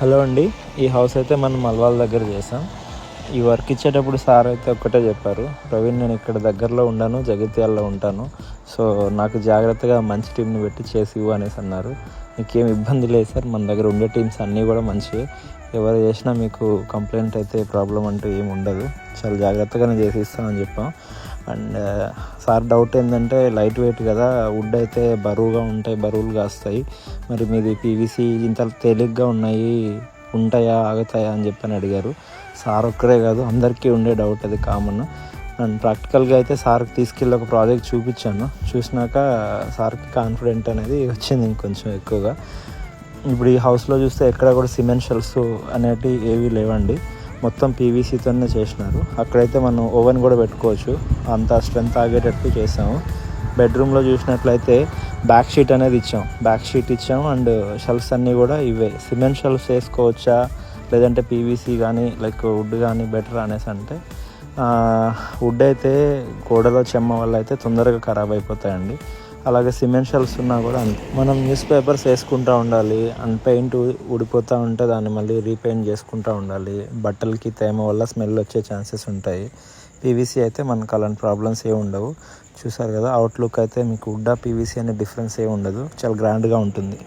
Hello అండి. ఈ house అయితే మనం మల్వాల్ దగ్గర చేసాం. ఈ వర్క్ ఇచ్చేటప్పుడు సార్ అయితే ఒక్కటే చెప్పారు, ప్రవీణ్ నేను ఇక్కడ దగ్గరలో ఉండను, జగిత్యాలలో ఉంటాను, సో నాకు జాగ్రత్తగా మంచి టీంని పెట్టి చేసి ఇవ్వు అనేసి అన్నారు. మీకేం ఇబ్బంది లేదు సార్, మన దగ్గర ఉండే టీమ్స్ అన్నీ కూడా మంచివి, ఎవరు చేసినా మీకు కంప్లైంట్ అయితే ప్రాబ్లం అంటూ ఏమి ఉండదు, చాలా జాగ్రత్తగానే చేసి ఇస్తామని చెప్పాం. అండ్ సార్ డౌట్ ఏంటంటే లైట్ వెయిట్ కదా, వుడ్ అయితే బరువుగా ఉంటాయి, బరువులుగా వస్తాయి, మరి మీది పీవీసీ ఇంత తేలిగ్గా ఉన్నాయి, ఉంటాయా ఆగుతాయా అని చెప్పని అడిగారు. సార్ ఒక్కరే కాదు అందరికీ ఉండే డౌట్, అది కామన్. అండ్ ప్రాక్టికల్గా అయితే సార్కి తీసుకెళ్ళి ఒక ప్రాజెక్ట్ చూపించాను, చూసినాక సార్కి కాన్ఫిడెంట్ అనేది వచ్చింది ఇంకొంచెం ఎక్కువగా. ఇప్పుడు ఈ హౌస్లో చూస్తే ఎక్కడ కూడా సిమెంట్ షెల్ఫ్స్ అనేటివి ఏవీ లేవండి, మొత్తం పీవీసీతోనే చేసినారు. అక్కడైతే మనం ఓవెన్ కూడా పెట్టుకోవచ్చు, అంత స్ట్రెంత్ ఆగేటట్టు చేసాము. బెడ్రూమ్లో చూసినట్లయితే బ్యాక్ షీట్ అనేది ఇచ్చాము అండ్ షెల్ఫ్స్ అన్నీ కూడా ఇవే. సిమెంట్ షెల్ఫ్స్ వేసుకోవచ్చా లేదంటే పీవీసీ కానీ లైక్ వుడ్ కానీ బెటర్ అనేసి అంటే, వుడ్ అయితే గోడలో చెమ్మ వల్ల అయితే తొందరగా ఖరాబ్ అయిపోతాయండి, అలాగే సిమెంట్ షెల్ఫ్స్ ఉన్నా కూడా అంతే. మనం న్యూస్ పేపర్స్ వేసుకుంటూ ఉండాలి, అండ్ పెయింట్ ఊడిపోతూ ఉంటే దాన్ని మళ్ళీ రీపెయింట్ చేసుకుంటూ ఉండాలి, బట్టలకి తేమ వల్ల స్మెల్ వచ్చే ఛాన్సెస్ ఉంటాయి. పీవీసీ అయితే మనకు అలాంటి ప్రాబ్లమ్స్ ఏమి ఉండవు. చూసారు కదా, అవుట్లుక్ అయితే మీకు వుడ్ పీవీసీ అనే డిఫరెన్స్ ఏమి ఉండదు, చాలా గ్రాండ్గా ఉంటుంది.